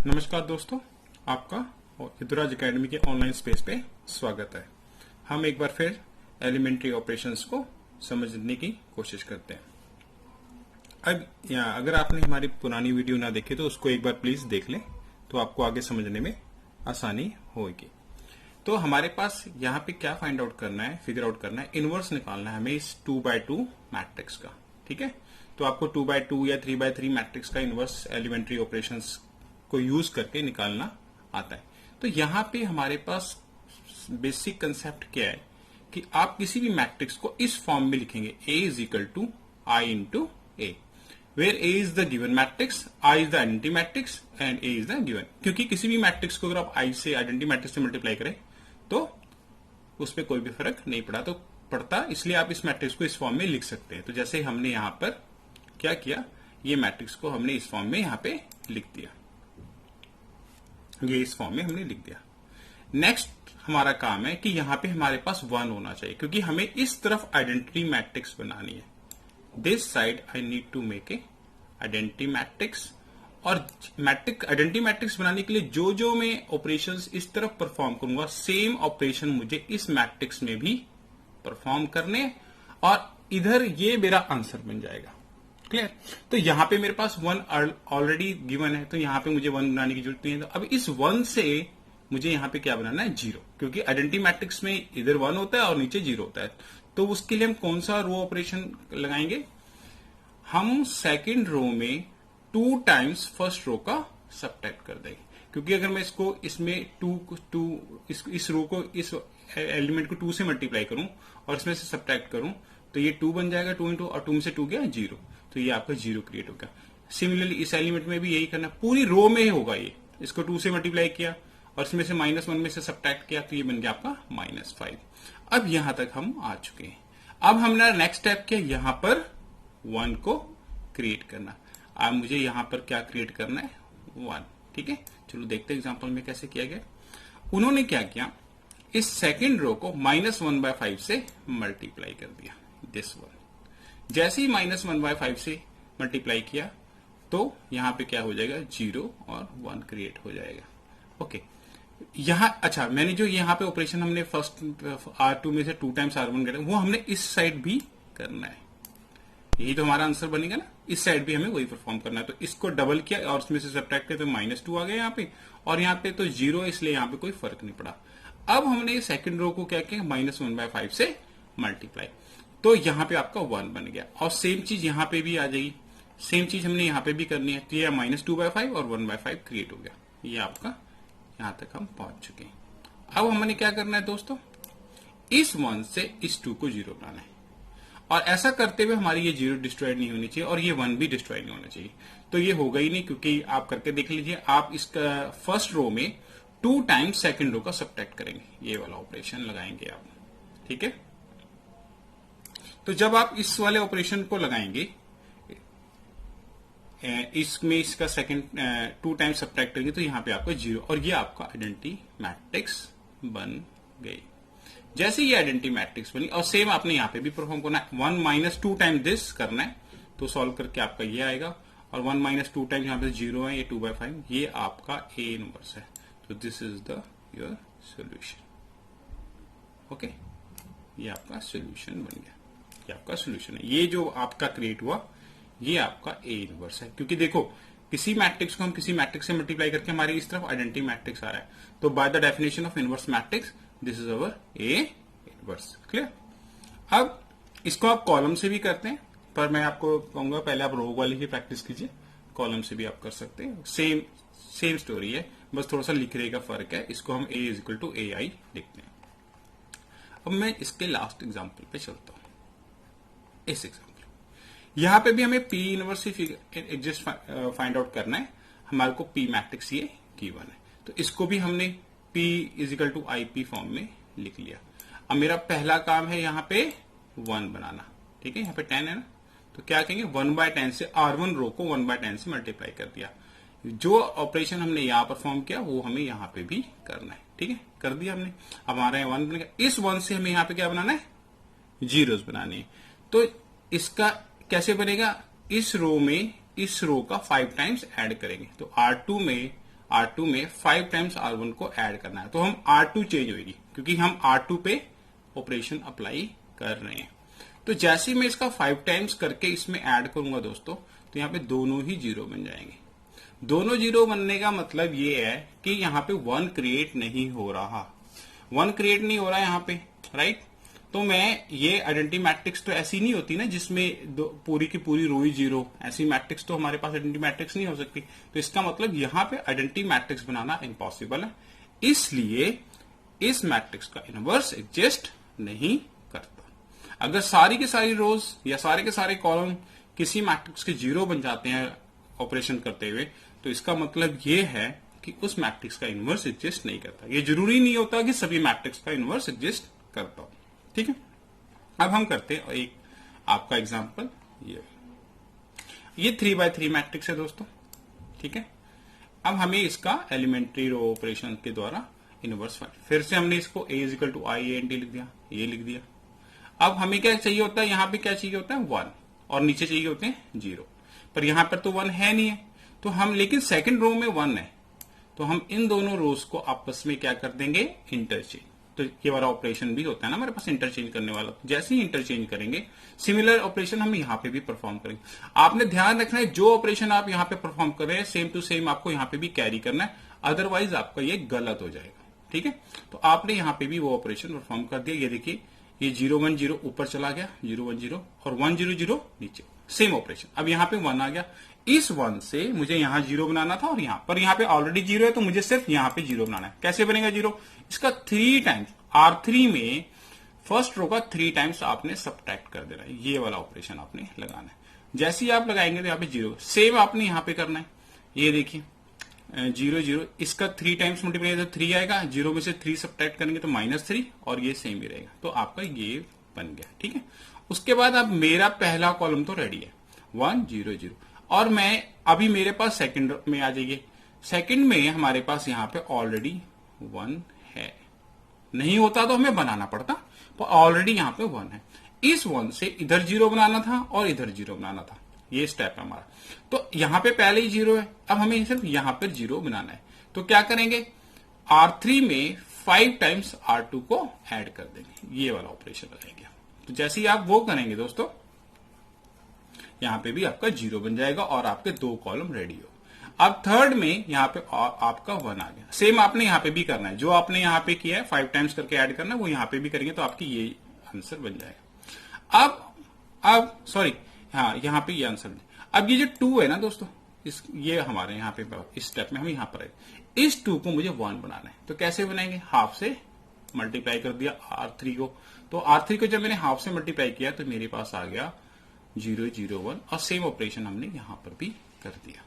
नमस्कार दोस्तों, आपका यदुराज एकेडमी के ऑनलाइन स्पेस पे स्वागत है। हम एक बार फिर एलिमेंट्री ऑपरेशंस को समझने की कोशिश करते हैं। अब अगर आपने हमारी पुरानी वीडियो ना देखी तो उसको एक बार प्लीज देख लें, तो आपको आगे समझने में आसानी होगी। तो हमारे पास यहाँ पे क्या फाइंड आउट करना है, फिगर आउट करना है, इनवर्स निकालना है हमें इस 2x2 मैट्रिक्स का। ठीक है, तो आपको 2x2 या 3x3 मैट्रिक्स का इनवर्स एलिमेंट्री ऑपरेशंस को यूज करके निकालना आता है। तो यहाँ पे हमारे पास बेसिक कंसेप्ट क्या है कि आप किसी भी मैट्रिक्स को इस फॉर्म में लिखेंगे, A is equal to I into A, where A is the given matrix, I is the identity matrix and A is the given. क्योंकि किसी भी मैट्रिक्स को अगर आप I से आइडेंटिटी मैट्रिक्स से मल्टीप्लाई करें तो उस पर कोई भी फर्क नहीं पड़ता, इसलिए आप इस मैट्रिक्स को इस फॉर्म में लिख सकते हैं। तो जैसे हमने यहां पर क्या किया, ये मैट्रिक्स को हमने इस फॉर्म में यहां पे लिख दिया, ये इस फॉर्म में हमने लिख दिया। नेक्स्ट हमारा काम है कि यहां पे हमारे पास 1 होना चाहिए, क्योंकि हमें इस तरफ आइडेंटिटी मैट्रिक्स बनानी है। This side I need to make a identity matrix, और आइडेंटिटी मैट्रिक्स बनाने के लिए जो जो मैं ऑपरेशंस इस तरफ परफॉर्म करूंगा, सेम ऑपरेशन मुझे इस मैट्रिक्स में भी परफॉर्म करने, और इधर ये मेरा आंसर बन जाएगा। क्लियर? तो यहां पे मेरे पास 1 ऑलरेडी गिवन है, तो यहां पे मुझे 1 बनाने की जरूरत नहीं है। तो अब इस 1 से मुझे यहां पे क्या बनाना है, 0, क्योंकि आइडेंटिटी मैट्रिक्स में इधर 1 होता है और नीचे 0 होता है। तो उसके लिए हम कौन सा रो ऑपरेशन लगाएंगे, हम सेकेंड रो में 2 टाइम्स फर्स्ट रो का सबट्रैक्ट कर देंगे। क्योंकि अगर मैं इसको इसमें इस रो को, इस एलिमेंट को 2 से मल्टीप्लाई करूं और इसमें से सबट्रैक्ट करूं, तो ये 2 बन जाएगा, 2 इंटू, और 2 में से 2 गया 0, तो ये आपका 0 क्रिएट होगा। सिमिलरली इस एलिमेंट में भी यही करना, पूरी रो में ही होगा ये। इसको 2 से मल्टीप्लाई किया और इसमें से -1 में से सबट्रैक्ट किया, तो ये बन गया आपका -5। अब यहां तक हम आ चुके हैं। अब हमने नेक्स्ट स्टेप किया, यहां पर 1 को क्रिएट करना। अब मुझे यहां पर क्या क्रिएट करना है, 1। ठीक है, चलो देखते हैं एग्जांपल में कैसे किया गया। उन्होंने क्या किया, इस सेकेंड रो को -1/5 से मल्टीप्लाई कर दिया, दिस 1। जैसे ही -1/5 से मल्टीप्लाई किया तो यहां पे क्या हो जाएगा, 0 और 1 क्रिएट हो जाएगा। ओके, यहां अच्छा, मैंने जो यहां पे ऑपरेशन हमने फर्स्ट R2 में से 2 टाइम्स R1 करा, वो हमने इस साइड भी करना है। यही तो हमारा आंसर बनेगा ना, इस साइड भी हमें वही परफॉर्म करना है। तो इसको डबल किया और उसमें से सबट्रैक्ट किया तो -2 आ गया यहाँ पे, और यहाँ पे तो 0 है, इसलिए यहाँ पे कोई फर्क नहीं पड़ा। अब हमने सेकंड रो को क्या किया, -1/5 से मल्टीप्लाई, तो यहाँ पे आपका 1 बन गया। और सेम चीज यहाँ पे भी आ जाएगी, सेम चीज हमने यहाँ पे भी करनी है। तो ये -2/5 और 1/5 क्रिएट हो गया। ये आपका यहां तक हम पहुंच चुके हैं। अब हमने क्या करना है दोस्तों, इस 1 से इस 2 को 0 बनाना है, और ऐसा करते हुए हमारी ये 0 डिस्ट्रॉय नहीं होनी चाहिए और ये 1 भी डिस्ट्रॉय नहीं होना चाहिए। तो ये होगा ही नहीं, क्योंकि आप करके देख लीजिए, आप इसका फर्स्ट रो में 2 टाइम्स सेकेंड रो का सबट्रैक्ट करेंगे, ये वाला ऑपरेशन लगाएंगे आप। ठीक है, तो जब आप इस वाले ऑपरेशन को लगाएंगे, इसमें इसका सेकंड 2 टाइम्स सबट्रैक्ट करेंगे, तो यहां पे आपका 0, और ये आपका आइडेंटिटी मैट्रिक्स बन गई। जैसे ये आइडेंटिटी मैट्रिक्स बनी, और सेम आपने यहां पे भी परफॉर्म करना है, 1 - 2 टाइम दिस करना है, तो सॉल्व करके आपका ये आएगा, और 1 - 2 टाइम यहां पे 0 है, ये 2/5, ये आपका A इनवर्स है। तो this is the your solution. Okay, ये आपका सोल्यूशन बन गया, ये आपका सोल्यूशन है। ये जो आपका क्रिएट हुआ, ये आपका A इनवर्स है। क्योंकि देखो, किसी मैट्रिक्स को हम किसी मैट्रिक्स से मल्टीप्लाई करके हमारी इस तरफ आइडेंटिटी मैट्रिक्स आ रहा है, तो by the definition of inverse matrix this is our A inverse. Clear? अब इसको आप कॉलम से भी करते हैं, पर मैं आपको कहूंगा पहले आप रो वाली ही प्रैक्टिस कीजिए, कॉलम से भी आप कर सकते हैं। सेम स्टोरी है, बस थोड़ा सा लिखने का फर्क है। इसको हम A is equal to AI लिखते हैं। अब मैं इसके लास्ट एग्जाम्पल पे चलता हूं। इस एग्जाम्पल यहां पे भी हमें P इनवर्स से एडजस्ट फाइंड आउट करना है। हमारे को P मैट्रिक्स ये गिवन है, तो इसको भी हमने P is equal to IP form में लिख लिया। अब मेरा पहला काम है यहाँ पे 1 बनाना। ठीक है, यहाँ पे 10 है ना, तो क्या कहेंगे, 1/10 से R1 रो को 1/10 से मल्टीप्लाई कर दिया। जो ऑपरेशन हमने यहाँ परफॉर्म किया वो हमें यहाँ पे भी करना है। ठीक है, कर दिया हमने। अब हमारा 1 बनेगा, इस 1 से हमें यहाँ पे क्या बनाना है, 0 बनानी है। तो इसका कैसे बनेगा, इस रो में इस रो का 5 टाइम्स ऐड करेंगे, तो R2 में R2 में 5 टाइम्स R1 को ऐड करना है, तो हम R2 चेंज होगी क्योंकि हम R2 पे ऑपरेशन अप्लाई कर रहे हैं। तो जैसे ही मैं इसका 5 टाइम्स करके इसमें ऐड करूंगा दोस्तों, तो यहाँ पे दोनों ही 0 बन जाएंगे। दोनों 0 बनने का मतलब ये है कि यहाँ पे 1 क्रिएट नहीं हो रहा, 1 क्रिएट नहीं हो रहा है यहाँ पे, राइट। तो मैं ये आइडेंटिटी मैट्रिक्स तो ऐसी नहीं होती ना जिसमें पूरी की पूरी रो ही 0, ऐसी मैट्रिक्स तो हमारे पास आइडेंटिटी मैट्रिक्स नहीं हो सकती। तो इसका मतलब यहाँ पे आइडेंटिटी मैट्रिक्स बनाना इम्पॉसिबल है, इसलिए इस मैट्रिक्स का इनवर्स एग्जिस्ट नहीं करता। अगर सारी की सारी रोज या सारे के सारे कॉलम किसी मैट्रिक्स के 0 बन जाते हैं ऑपरेशन करते हुए, तो इसका मतलब ये है कि उस मैट्रिक्स का इनवर्स एग्जिस्ट नहीं करता। ये जरूरी नहीं होता कि सभी मैट्रिक्स का इनवर्स एग्जिस्ट करता हो, ठीक है। अब हम करते हैं एक आपका एग्जांपल, ये 3x3 मैट्रिक्स है दोस्तों, ठीक है। अब हमें इसका एलिमेंट्री रो ऑपरेशन के द्वारा इनवर्स फाइंड, फिर से हमने इसको a equal to i a लिख दिया, ये लिख दिया। अब हमें क्या चाहिए होता है, यहाँ पे क्या चाहिए होता है 1, और नीचे चाहिए होते हैं 0, पर यहाँ पर तो 1 है नहीं है, तो हम लेकिन सेकंड रो में 1 है, तो हम इन दोनों रोज को आपस में क्या कर देंगे, इंटरचेंज। तो ये वाला ऑपरेशन भी होता है ना हमारे पास इंटरचेंज करने वाला, जैसे ही इंटरचेंज करेंगे सिमिलर ऑपरेशन हम यहाँ पे भी परफॉर्म करेंगे। आपने ध्यान रखना है जो ऑपरेशन आप यहाँ पे परफॉर्म कर रहे हैं सेम टू सेम आपको यहाँ पे भी कैरी करना है, अदरवाइज आपका ये गलत हो जाएगा, ठीक है। तो आपने यहाँ पे भी वो ऑपरेशन परफॉर्म कर दिया, ये देखिए ये 0 1 0 ऊपर चला गया, 0 1 0 और 1 0 0 नीचे, सेम ऑपरेशन। अब यहाँ पे 1 आ गया, इस 1 से मुझे यहाँ 0 बनाना था और यहाँ पर यहाँ पे ऑलरेडी 0 है, तो मुझे सिर्फ यहाँ पे 0 बनाना है। कैसे बनेगा 0, इसका 3 टाइम्स R3 में फर्स्ट रो का 3 टाइम्स आपने सब्ट्रैक्ट कर देना है, ये वाला ऑपरेशन आपने लगाना है। जैसे ही आप लगाएंगे तो यहाँ पे 0, सेम आपने यहाँ पे करना है। ये देखिए 0 0, इसका 3 टाइम्स मल्टीप्लाई तो 3 आएगा, 0 में से 3 सब्ट्रैक्ट करेंगे तो -3, और ये सेम ही रहेगा, तो आपका ये बन गया, ठीक है। उसके बाद अब मेरा पहला कॉलम तो रेडी है 1 0 0, और मैं अभी मेरे पास सेकंड में आ जाइए। सेकंड में हमारे पास यहाँ पे ऑलरेडी 1 है, नहीं होता तो हमें बनाना पड़ता, पर ऑलरेडी यहाँ पे 1 है। इस 1 से इधर 0 बनाना था और इधर 0 बनाना था, ये स्टेप है हमारा। तो यहाँ पे पहले ही 0 है, अब हमें सिर्फ यहाँ पर 0 बनाना है। तो क्या करेंगे, R3 में 5 टाइम्स R2 को ऐड कर देंगे, ये वाला ऑपरेशन लगाएंगे। तो जैसे ही आप वो करेंगे दोस्तों, यहाँ पे भी आपका 0 बन जाएगा और आपके 2 कॉलम रेडी हो। अब थर्ड में यहाँ पे आपका 1 आ गया, सेम आपने यहाँ पे भी करना है, जो आपने यहाँ पे किया है 5 टाइम्स करके ऐड करना है, वो यहाँ पे भी करेंगे तो आपकी ये आंसर बन जाएगा। अब सॉरी, हाँ यहाँ पे ये आंसर। अब ये जो 2 है ना दोस्तों, ये हमारे यहाँ पे इस स्टेप में हम यहाँ पर है, इस 2 को मुझे 1 बनाना है। तो कैसे बनाएंगे, हाफ से मल्टीप्लाई कर दिया R3 को, तो R3 को जब मैंने हाफ से मल्टीप्लाई किया तो मेरे पास आ गया 0 0 1, और सेम ऑपरेशन हमने यहाँ पर भी कर दिया,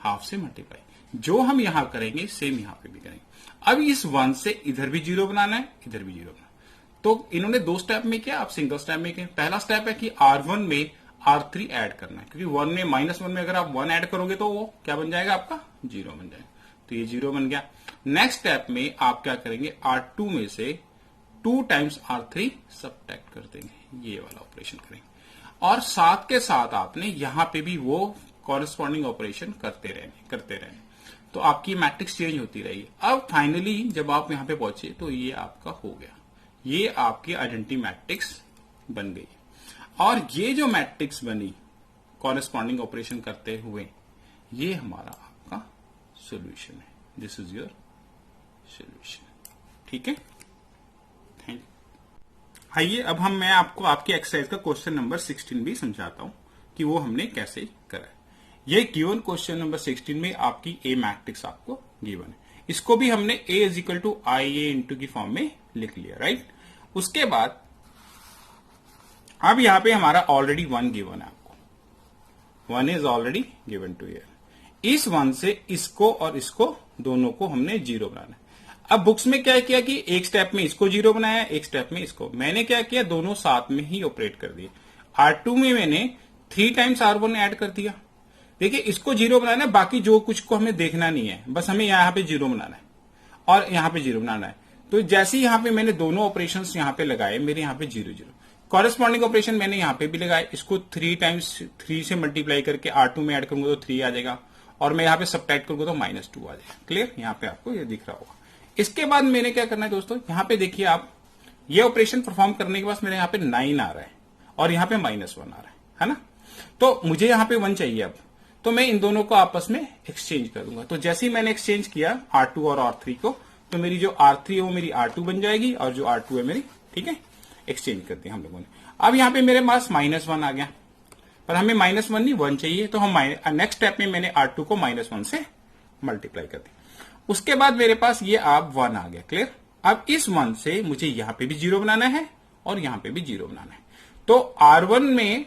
हाफ से मल्टीप्लाई। जो हम यहां करेंगे सेम यहां पे भी करेंगे। अब इस 1 से इधर भी 0 बनाना है, इधर भी 0 बनाना है। तो इन्होंने 2 स्टेप में किया, आप सिंगल स्टेप में किया। पहला स्टेप है कि R1 में R3 ऐड करना है, क्योंकि 1 में -1 में अगर आप 1 ऐड करोगे तो वो क्या बन जाएगा, आपका 0 बन जाएगा। तो ये 0 बन गया। नेक्स्ट स्टेप में आप क्या करेंगे, R2 में से 2 टाइम्स R3 सब्ट्रैक्ट कर देंगे, ये वाला ऑपरेशन करेंगे। और साथ के साथ आपने यहां पे भी वो कॉरेस्पॉन्डिंग ऑपरेशन करते रहेंगे, तो आपकी मैट्रिक्स चेंज होती रहेगी। अब फाइनली जब आप यहां पे पहुंचे तो ये आपका हो गया, ये आपकी आइडेंटिटी मैट्रिक्स बन गई। और ये जो मैट्रिक्स बनी कॉरेस्पॉन्डिंग ऑपरेशन करते हुए, ये हमारा आपका सॉल्यूशन है। दिस इज योर सॉल्यूशन, ठीक है। Thank you. आइए अब मैं आपको आपकी एक्सरसाइज का क्वेश्चन नंबर 16 भी समझाता हूं कि वो हमने कैसे करा है। ये गिवन क्वेश्चन नंबर 16 में आपकी ए मैट्रिक्स आपको गिवन है, इसको भी हमने A is equal to IA into की फॉर्म में लिख लिया, राइट। उसके बाद अब यहां पे हमारा ऑलरेडी 1 गिवन है, आपको 1 is already given two year. इस 1 से इसको और इसको दोनों को हमने 0 बनाना है। अब बुक्स में क्या किया कि एक स्टेप में इसको 0 बनाया, एक स्टेप में इसको। मैंने क्या किया, दोनों साथ में ही ऑपरेट कर दिए। R2 में मैंने 3 टाइम्स R1 ऐड कर दिया। देखिए इसको 0 बनाना है, बाकी जो कुछ को हमें देखना नहीं है, बस हमें यहाँ पे 0 बनाना है और यहाँ पे 0 बनाना है। तो जैसे ही यहाँ पे मैंने दोनों ऑपरेशंस यहाँ पे लगाए, मेरे यहाँ पे 0 0। कॉरेस्पॉन्डिंग ऑपरेशन मैंने यहाँ पे भी लगाए, इसको 3 टाइम्स 3 से मल्टीप्लाई करके R2 में ऐड करूंगा तो 3 आ जाएगा, और मैं यहाँ पे सब्ट्रैक्ट करूंगा तो -2 आ जाएगा। क्लियर, यहाँ पे आपको ये दिख रहा होगा। इसके बाद मैंने क्या करना है दोस्तों, यहाँ पे देखिए आप, ये ऑपरेशन परफॉर्म करने के बाद मेरे यहाँ पे 9 आ रहा है और यहाँ पे -1 आ रहा है ना। तो मुझे यहाँ पे 1 चाहिए अब, तो मैं इन दोनों को आपस में एक्सचेंज कर दूंगा। तो जैसे ही मैंने एक्सचेंज किया R2 और R3 को, तो मेरी जो R3 है वो मेरी R2 बन जाएगी और जो R2 है मेरी, ठीक है, एक्सचेंज कर दिया हम लोगों ने। अब यहाँ पे मेरे पास -1 आ गया, पर हमें -1 नहीं 1 चाहिए, तो हम नेक्स्ट स्टेप में मैंने R2 को -1 से मल्टीप्लाई कर दिया। उसके बाद मेरे पास ये आप 1 आ गया। क्लियर, अब इस 1 से मुझे यहां पे भी 0 बनाना है और यहां पे भी 0 बनाना है। तो R1 में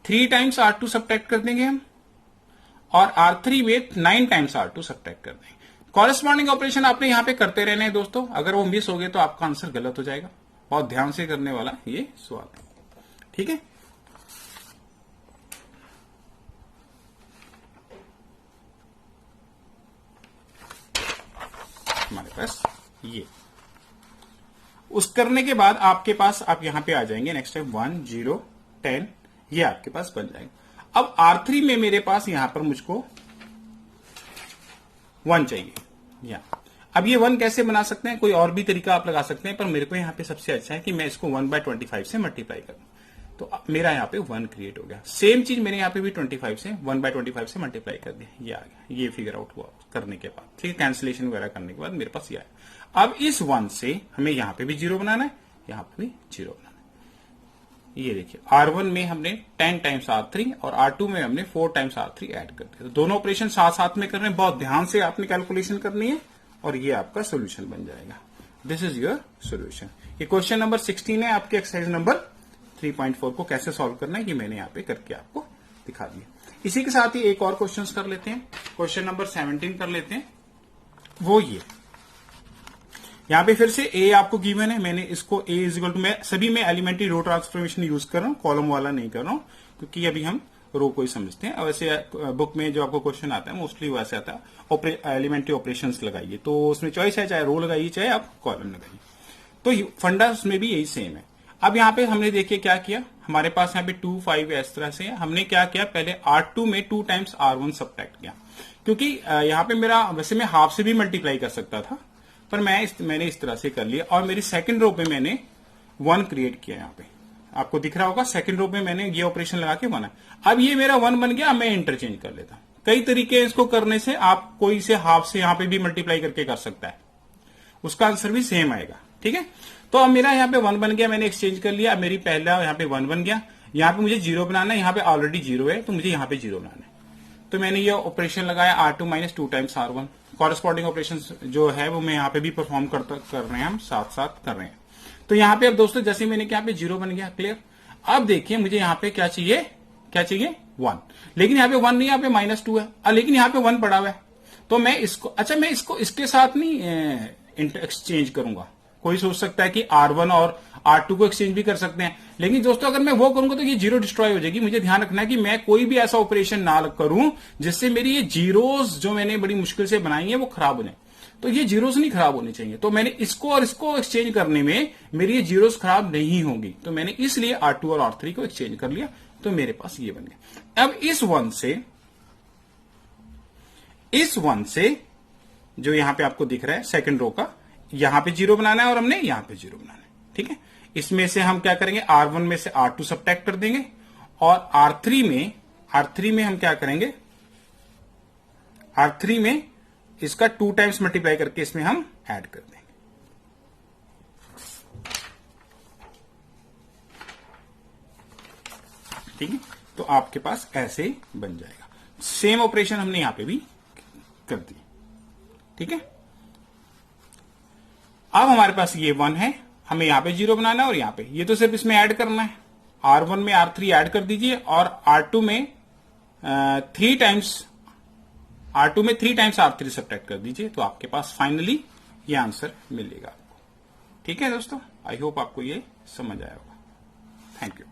3 टाइम्स R2 सब्ट्रैक्ट कर देंगे हम, और R3 में 9 टाइम्स R2 सब्ट्रैक्ट कर देंगे। कॉरेस्पॉन्डिंग ऑपरेशन आपने यहां पे करते रहने हैं दोस्तों, अगर वो मिस हो गए तो आपका आंसर गलत हो जाएगा। बहुत ध्यान से करने वाला ये सवाल है, ठीक है। हमारे पास ये उस करने के बाद आपके पास, आप यहां पे आ जाएंगे नेक्स्ट टाइम 1 0 10, ये आपके पास बन जाएगा। अब R3 में मेरे पास यहां पर मुझको 1 चाहिए यहाँ। अब ये 1 कैसे बना सकते हैं, कोई और भी तरीका आप लगा सकते हैं, पर मेरे को यहाँ पे सबसे अच्छा है कि मैं इसको 1/25 से मल्टीप्लाई करूं, तो मेरा यहाँ पे 1 क्रिएट हो गया। सेम चीज मैंने यहाँ पे भी 25 से 1/25 से मल्टीप्लाई कर दिया, ये आ गया। ये फिगर आउट हुआ करने के बाद, ठीक है, कैंसिलेशन वगैरह करने के बाद मेरे पास ये आया। अब इस 1 से हमें यहाँ पे भी 0 बनाना है, यहाँ पे भी 0 बनाना है। ये देखिए R1 में हमने 10 टाइम्स R3 और R2 में हमने 4 टाइम्स R3 ऐड कर दिया। तो दोनों ऑपरेशन साथ साथ में कर रहे हैं, बहुत ध्यान से आपने कैलकुलेशन करनी है और ये आपका सोल्यूशन बन जाएगा। This is your solution. ये क्वेश्चन नंबर 16 है आपके एक्सरसाइज नंबर 3.4 को कैसे सॉल्व करना है, ये मैंने यहाँ पे करके आपको दिखा दिया। इसी के साथ ही एक और क्वेश्चन कर लेते हैं, क्वेश्चन नंबर 17 कर लेते हैं। वो ये यहाँ पे फिर से A आपको गिवन है, मैंने इसको A इक्वल टू, मैं सभी में एलिमेंट्री रो ट्रांसफॉर्मेशन यूज कर रहा हूँ, कॉलम वाला नहीं कर रहा हूँ, क्योंकि अभी हम रो को ही समझते हैं। वैसे बुक में जो आपको क्वेश्चन आता है मोस्टली वैसे आता है, एलिमेंट्री ऑपरेशंस लगाइए, तो उसमें चॉइस है, चाहे रो लगाइए चाहे आप कॉलम लगाइए, तो फंडा उसमें भी यही सेम है। अब यहाँ पे हमने देखिए क्या किया, हमारे पास यहाँ पे 2 5 इस तरह से है। हमने क्या किया, पहले R2 में 2 टाइम्स R1 सब्ट्रैक्ट किया, क्योंकि यहाँ पे मेरा वैसे मैं हाफ से भी मल्टीप्लाई कर सकता था, पर मैंने इस तरह से कर लिया। और मेरी सेकंड रो पे मैंने 1 क्रिएट किया, यहाँ पे आपको दिख रहा होगा, सेकंड रो पे मैंने ये ऑपरेशन लगा के बना। अब ये मेरा 1 बन गया, मैं इंटरचेंज कर लेता हूं। कई तरीके हैं इसको करने से, आप कोई से हाफ से यहाँ पे भी मल्टीप्लाई करके कर सकता है, उसका आंसर भी सेम आएगा, ठीक है। तो अब मेरा यहाँ पे 1 बन गया, मैंने एक्सचेंज कर लिया। अब मेरी पहला यहाँ पे 1 बन गया, यहाँ पे मुझे 0 बनाना है, यहाँ पे ऑलरेडी 0 है, तो मुझे यहाँ पे 0 बनाना है। तो मैंने ये ऑपरेशन लगाया R2 minus 2 times R1। Corresponding operation जो है वो मैं यहाँ पे भी परफॉर्म कर रहे हैं, हम साथ साथ कर रहे हैं। तो यहाँ पे अब दोस्तों जैसे मैंने यहाँ पे 0 बन गया, क्लियर। अब देखिए मुझे यहाँ पे क्या चाहिए 1, लेकिन यहाँ पे 1 नहीं, यहाँ पे -2 है, लेकिन यहाँ पे 1 पड़ा हुआ है। तो मैं इसको, अच्छा मैं इसको इसके साथ नहीं एक्सचेंज करूंगा। कोई सोच सकता है कि R1 और R2 को एक्सचेंज भी कर सकते हैं, लेकिन दोस्तों अगर मैं वो करूंगा तो ये 0 डिस्ट्रॉय हो जाएगी। मुझे ध्यान रखना है कि मैं कोई भी ऐसा ऑपरेशन ना करूं जिससे मेरी ये जीरोस जो मैंने बड़ी मुश्किल से बनाई है वो खराब हो जाए। तो ये जीरोस नहीं खराब होने चाहिए, तो मैंने इसको और इसको एक्सचेंज करने में मेरी ये जीरोस खराब नहीं होंगी, तो मैंने इसलिए R2 और R3 को एक्सचेंज कर लिया, तो मेरे पास ये बन गया। अब इस 1 से जो यहां पे आपको दिख रहा है सेकंड रो का, यहां पे 0 बनाना है और हमने यहां पे 0 बनाना है, ठीक है। इसमें से हम क्या करेंगे, R1 में से R2 सब्ट्रैक्ट कर देंगे, और R3 में हम क्या करेंगे, R3 में इसका 2 टाइम्स मल्टीप्लाई करके इसमें हम ऐड कर देंगे, ठीक है। तो आपके पास ऐसे बन जाएगा। सेम ऑपरेशन हमने यहां पे भी कर दी, ठीक है। अब हमारे पास ये 1 है, हमें यहां पे 0 बनाना है और यहां पे ये तो सिर्फ इसमें ऐड करना है। R1 में R3 ऐड कर दीजिए और R2 में 3 टाइम्स R3 सब्ट्रैक्ट कर दीजिए, तो आपके पास फाइनली ये आंसर मिलेगा आपको, ठीक है दोस्तों। आई होप आपको ये समझ आया होगा। Thank you.